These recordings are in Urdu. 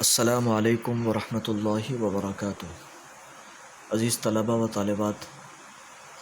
السلام علیکم ورحمۃ اللہ وبرکاتہ۔ عزیز طلبہ و طالبات،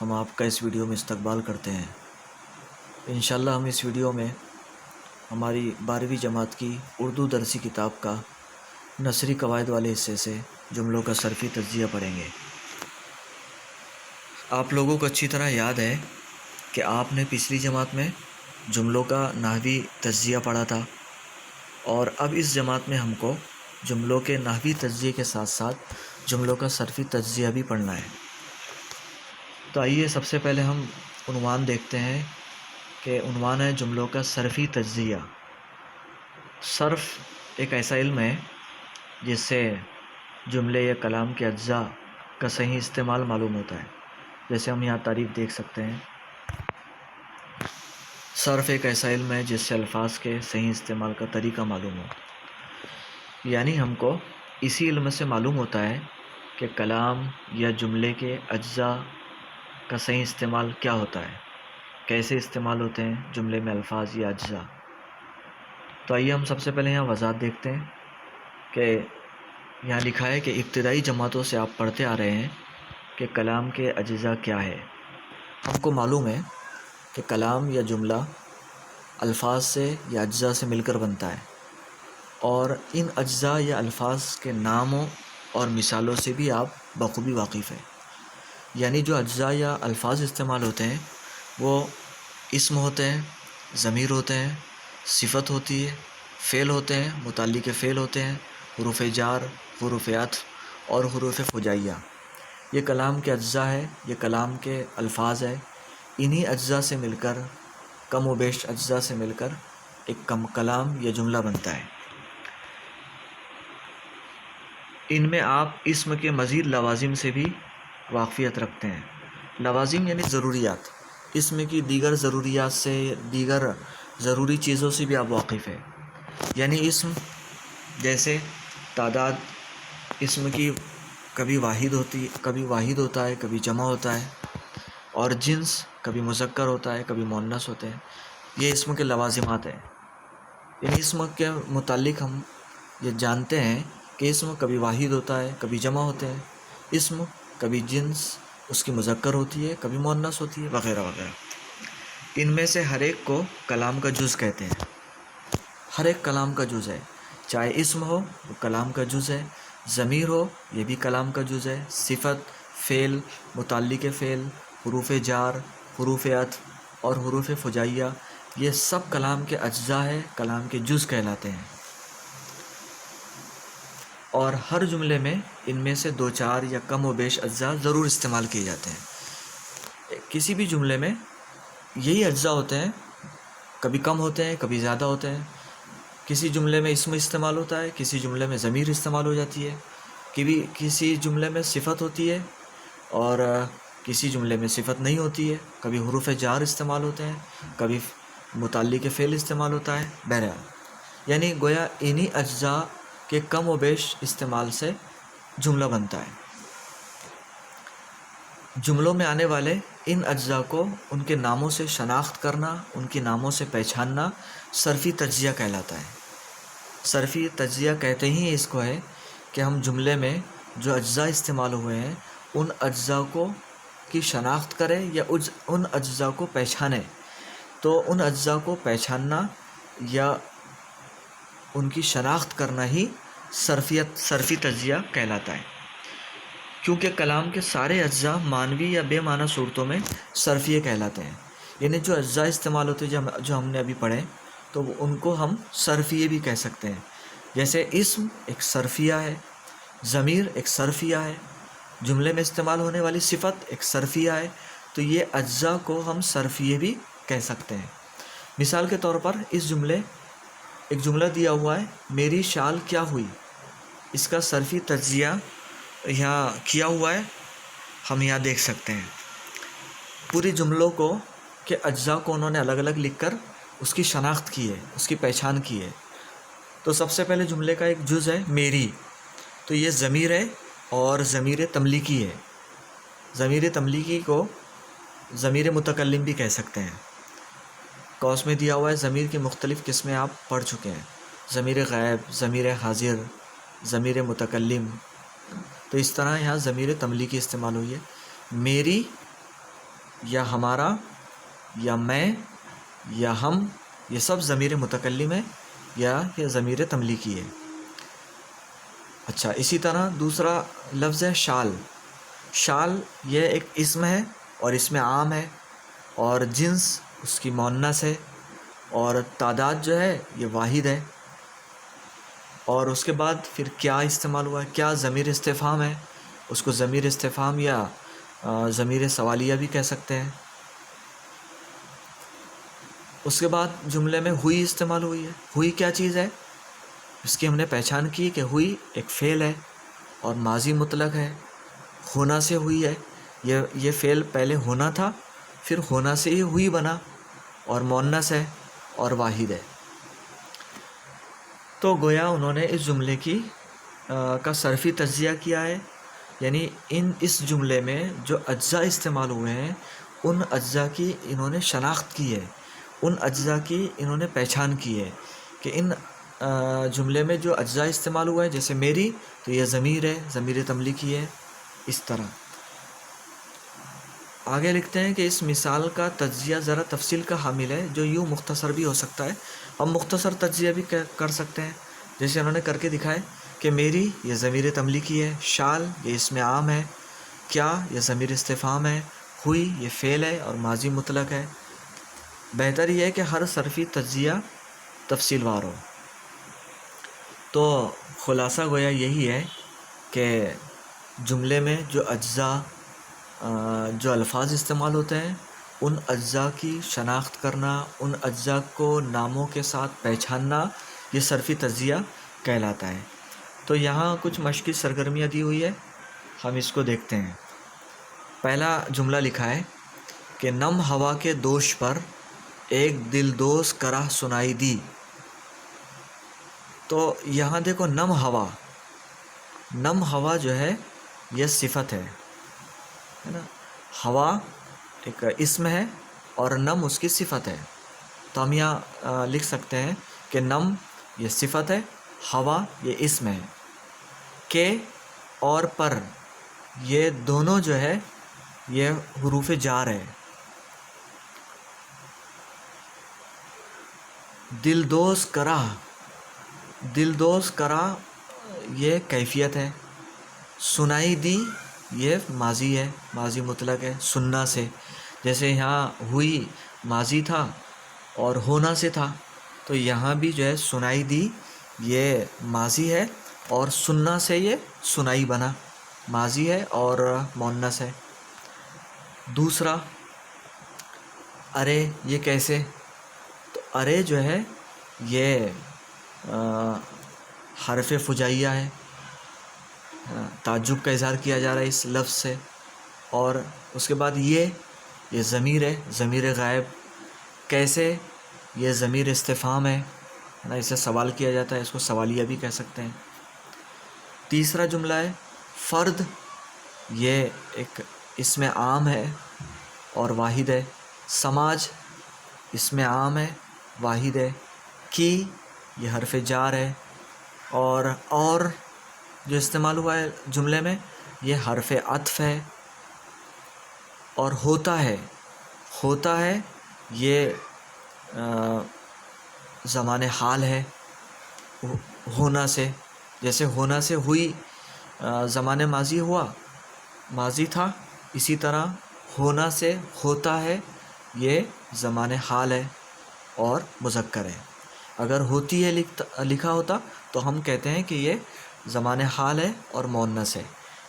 ہم آپ کا اس ویڈیو میں استقبال کرتے ہیں۔ انشاءاللہ ہم اس ویڈیو میں ہماری 12ویں جماعت کی اردو درسی کتاب کا نثری قواعد والے حصے سے جملوں کا صرفی تجزیہ پڑھیں گے۔ آپ لوگوں کو اچھی طرح یاد ہے کہ آپ نے پچھلی جماعت میں جملوں کا نحوی تجزیہ پڑھا تھا، اور اب اس جماعت میں ہم کو جملوں کے نحوی تجزیے کے ساتھ ساتھ جملوں کا صرفی تجزیہ بھی پڑھنا ہے۔ تو آئیے سب سے پہلے ہم عنوان دیکھتے ہیں کہ عنوان ہے جملوں کا صرفی تجزیہ۔ صرف ایک ایسا علم ہے جس سے جملے یا کلام کے اجزاء کا صحیح استعمال معلوم ہوتا ہے۔ جیسے ہم یہاں تعریف دیکھ سکتے ہیں، صرف ایک ایسا علم ہے جس سے الفاظ کے صحیح استعمال کا طریقہ معلوم ہو۔ یعنی ہم کو اسی علم سے معلوم ہوتا ہے کہ کلام یا جملے کے اجزاء کا صحیح استعمال کیا ہوتا ہے، کیسے استعمال ہوتے ہیں جملے میں الفاظ یا اجزاء۔ تو آئیے ہم سب سے پہلے یہاں وضاحت دیکھتے ہیں کہ یہاں لکھا ہے کہ ابتدائی جماعتوں سے آپ پڑھتے آ رہے ہیں کہ کلام کے اجزاء کیا ہے۔ ہم کو معلوم ہے کہ کلام یا جملہ الفاظ سے یا اجزاء سے مل کر بنتا ہے، اور ان اجزاء یا الفاظ کے ناموں اور مثالوں سے بھی آپ بخوبی واقف ہیں۔ یعنی جو اجزاء یا الفاظ استعمال ہوتے ہیں وہ اسم ہوتے ہیں، ضمیر ہوتے ہیں، صفت ہوتی ہے، فعل ہوتے ہیں، متعلق فعل ہوتے ہیں، حروف جار، حروف عطف اور حروف فجائیہ۔ یہ کلام کے اجزاء ہے، یہ کلام کے الفاظ ہے۔ انہی اجزاء سے مل کر، کم و بیش اجزاء سے مل کر ایک کلام یا جملہ بنتا ہے۔ ان میں آپ اسم کے مزید لوازم سے بھی واقفیت رکھتے ہیں۔ لوازم یعنی ضروریات، اسم کی دیگر ضروریات سے، دیگر ضروری چیزوں سے بھی آپ واقف ہیں۔ یعنی اسم جیسے تعداد، اسم کی کبھی واحد ہوتا ہے، کبھی جمع ہوتا ہے، اور جنس کبھی مذکر ہوتا ہے، کبھی مؤنث ہوتے ہیں۔ یہ اسم کے لوازمات ہیں۔ یعنی اسم کے متعلق ہم یہ جانتے ہیں کہ اسم کبھی واحد ہوتا ہے، کبھی جمع ہوتے ہیں، اسم کبھی جنس اس کی مذکر ہوتی ہے، کبھی مؤنث ہوتی ہے، وغیرہ وغیرہ۔ ان میں سے ہر ایک کو کلام کا جز کہتے ہیں۔ ہر ایک کلام کا جز ہے، چاہے اسم ہو وہ کلام کا جز ہے، ضمیر ہو یہ بھی کلام کا جز ہے، صفت، فعل، متعلق فعل، حروف جار، حروف عطف اور حروف فجائیہ، یہ سب کلام کے اجزاء ہے، کلام کے جز کہلاتے ہیں۔ اور ہر جملے میں ان میں سے دو چار یا کم و بیش اجزاء ضرور استعمال کیے جاتے ہیں۔ کسی بھی جملے میں یہی اجزاء ہوتے ہیں، کبھی کم ہوتے ہیں، کبھی زیادہ ہوتے ہیں۔ کسی جملے میں اسم استعمال ہوتا ہے، کسی جملے میں ضمیر استعمال ہو جاتی ہے، کسی جملے میں صفت ہوتی ہے اور کسی جملے میں صفت نہیں ہوتی ہے، کبھی حروف جار استعمال ہوتے ہیں، کبھی متعلق فعل استعمال ہوتا ہے۔ بہرحال یعنی گویا انہی اجزاء کے کم و بیش استعمال سے جملہ بنتا ہے۔ جملوں میں آنے والے ان اجزاء کو ان کے ناموں سے شناخت کرنا، ان کے ناموں سے پہچاننا صرفی تجزیہ کہلاتا ہے۔ صرفی تجزیہ کہتے ہی اس کو ہے کہ ہم جملے میں جو اجزاء استعمال ہوئے ہیں ان اجزاء کی شناخت کریں یا ان اجزاء کو پہچانیں۔ تو ان اجزاء کو پہچاننا یا ان کی شناخت کرنا ہی صرفی تجزیہ کہلاتا ہے۔ کیونکہ کلام کے سارے اجزاء معنوی یا بے معنی صورتوں میں صرفیہ کہلاتے ہیں۔ یعنی جو اجزاء استعمال ہوتے ہیں جو ہم نے ابھی پڑھے تو ان کو ہم صرفیہ بھی کہہ سکتے ہیں۔ جیسے اسم ایک صرفیہ ہے، ضمیر ایک صرفیہ ہے، جملے میں استعمال ہونے والی صفت ایک صرفیہ ہے، تو یہ اجزاء کو ہم صرفیہ بھی کہہ سکتے ہیں۔ مثال کے طور پر ایک جملہ دیا ہوا ہے، میری شال کیا ہوئی، اس کا صرفی تجزیہ یہاں کیا ہوا ہے، ہم یہاں دیکھ سکتے ہیں۔ پوری جملوں کے اجزاء کو انہوں نے الگ الگ لکھ کر اس کی شناخت کی ہے، اس کی پہچان کی ہے۔ تو سب سے پہلے جملے کا ایک جز ہے میری، تو یہ ضمیر ہے اور ضمیر تملیکی ہے۔ ضمیر تملیکی کو ضمیر متکلم بھی کہہ سکتے ہیں۔ قوس میں دیا ہوا ہے ضمیر کی مختلف قسمیں آپ پڑھ چکے ہیں، ضمیر غائب، ضمیر حاضر، ضمیر متکلم. تو اس طرح یہاں ضمیر تملیکی استعمال ہوئی ہے. میری یا ہمارا یا میں یا ہم، یہ سب ضمیر متکلم ہے یا یہ ضمیر تملیکی ہے. اچھا، اسی طرح دوسرا لفظ ہے شال. شال یہ ایک اسم ہے اور اسم عام ہے، اور جنس اس کی مؤنث ہے، اور تعداد جو ہے یہ واحد ہے. اور اس کے بعد پھر کیا استعمال ہوا ہے؟ کیا ضمیر استفہام ہے، اس کو ضمیر استفہام یا ضمیر سوالیہ بھی کہہ سکتے ہیں. اس کے بعد جملے میں ہوئی استعمال ہوئی ہے. ہوئی کیا چیز ہے؟ اس کی ہم نے پہچان کی کہ ہوئی ایک فعل ہے اور ماضی مطلق ہے، ہونا سے ہوئی ہے. یہ فعل پہلے ہونا تھا، پھر ہونا سے ہی ہوئی بنا، اور مؤنث ہے اور واحد ہے. تو گویا انہوں نے اس جملے کا صرفی تجزیہ کیا ہے، یعنی اس جملے میں جو اجزاء استعمال ہوئے ہیں ان اجزاء کی انہوں نے شناخت کی ہے، ان اجزاء کی انہوں نے پہچان کی ہے کہ ان جملے میں جو اجزاء استعمال ہوا ہے، جیسے میری تو یہ ضمیر ہے، ضمیر تملیکی ہے. اس طرح آگے لکھتے ہیں کہ اس مثال کا تجزیہ ذرا تفصیل کا حامل ہے، جو یوں مختصر بھی ہو سکتا ہے. ہم مختصر تجزیہ بھی کر سکتے ہیں، جیسے انہوں نے کر کے دکھائے کہ میری یہ ضمیر تملیکی ہے، شال یہ اسم عام ہے، کیا یہ ضمیر استفہام ہے، ہوئی یہ فعل ہے اور ماضی مطلق ہے. بہتر یہ ہے کہ ہر صرفی تجزیہ تفصیل وار ہو. تو خلاصہ گویا یہی ہے کہ جملے میں جو اجزاء جو الفاظ استعمال ہوتے ہیں ان اجزاء کی شناخت کرنا، ان اجزاء کو ناموں کے ساتھ پہچاننا، یہ صرفی تجزیہ کہلاتا ہے. تو یہاں کچھ مشقی سرگرمیاں دی ہوئی ہے، ہم اس کو دیکھتے ہیں. پہلا جملہ لکھا ہے کہ نم ہوا کے دوش پر ایک دل دوز کرہ سنائی دی. تو یہاں دیکھو نم ہوا جو ہے یہ صفت ہے نا. ہوا ایک اسم ہے اور نم اس کی صفت ہے. تو ہم یہاں لکھ سکتے ہیں کہ نم یہ صفت ہے، ہوا یہ اسم ہے. کے اور پر یہ دونوں جو ہے یہ حروف جار ہے. دلدوز کرا یہ کیفیت ہے. سنائی دی یہ ماضی ہے، ماضی مطلق ہے سننا سے. جیسے یہاں ہوئی ماضی تھا اور ہونا سے تھا، تو یہاں بھی جو ہے سنائی دی یہ ماضی ہے اور سننا سے یہ سنائی بنا، ماضی ہے اور مؤنث ہے. دوسرا ارے یہ کیسے؟ تو ارے جو ہے یہ حرف فجائیہ ہے، تعجب کا اظہار کیا جا رہا ہے اس لفظ سے. اور اس کے بعد یہ ضمیر ہے، ضمیر غائب. کیسے یہ ضمیر استفہام ہے نا، اسے سوال کیا جاتا ہے، اس کو سوالیہ بھی کہہ سکتے ہیں. تیسرا جملہ ہے فرد، یہ ایک اسم عام ہے اور واحد ہے. سماج اسم عام ہے، واحد ہے. کی یہ حرف جار ہے، اور جو استعمال ہوا ہے جملے میں یہ حرف عطف ہے. اور ہوتا ہے یہ زمان حال ہے ہونا سے. جیسے ہونا سے ہوئی زمان ماضی ہوا، ماضی تھا، اسی طرح ہونا سے ہوتا ہے یہ زمان حال ہے اور مذکر ہے. اگر ہوتی ہے لکھا ہوتا تو ہم کہتے ہیں کہ یہ زمان حال ہے اور مؤنث ہے،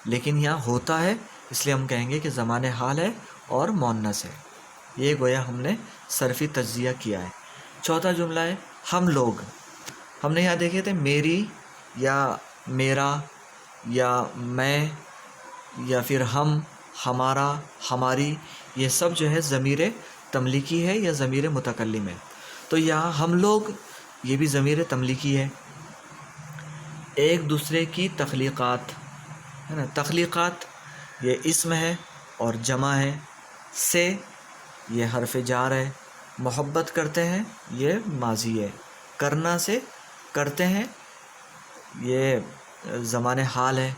لیکن یہاں ہوتا ہے اس لیے ہم کہیں گے کہ زمان حال ہے اور مؤنث ہے. یہ گویا ہم نے صرفی تجزیہ کیا ہے. چوتھا جملہ ہے ہم لوگ. ہم نے یہاں دیکھے تھے میری یا میرا یا میں یا پھر ہم، ہمارا، ہماری، یہ سب جو ہے ضمیر تملیکی ہے یا ضمیر متکلم ہے. تو یہاں ہم لوگ یہ بھی ضمیر تملیکی ہے. ایک دوسرے کی تخلیقات ہے نا، تخلیقات یہ اسم ہے اور جمع ہے. سے یہ حرف جار ہے. محبت کرتے ہیں یہ ماضی ہے. کرنا سے کرتے ہیں یہ زمان حال ہے،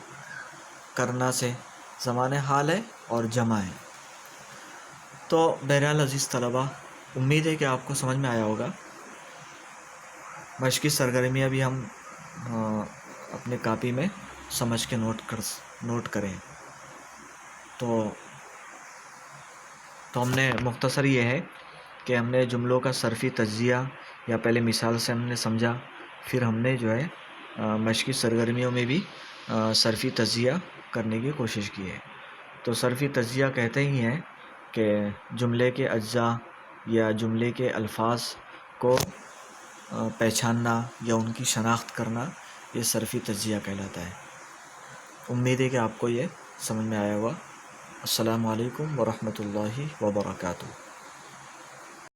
کرنا سے زمان حال ہے اور جمع ہے۔ تو بہرحال عزیز طلبہ، امید ہے کہ آپ کو سمجھ میں آیا ہوگا۔ مشق کی سرگرمیاں بھی ہم اپنے کاپی میں سمجھ کے نوٹ کریں۔ تو ہم نے مختصر یہ ہے کہ ہم نے جملوں کا صرفی تجزیہ یا پہلے مثال سے ہم نے سمجھا، پھر ہم نے جو ہے مشق کی سرگرمیوں میں بھی صرفی تجزیہ کرنے کی کوشش کی ہے۔ تو صرفی تجزیہ کہتے ہی ہیں کہ جملے کے اجزاء یا جملے کے الفاظ کو پہچاننا یا ان کی شناخت کرنا، یہ صرفی تجزیہ کہلاتا ہے۔ امید ہے کہ آپ کو یہ سمجھ میں آیا ہوگا۔ السلام علیکم ورحمۃ اللہ وبرکاتہ۔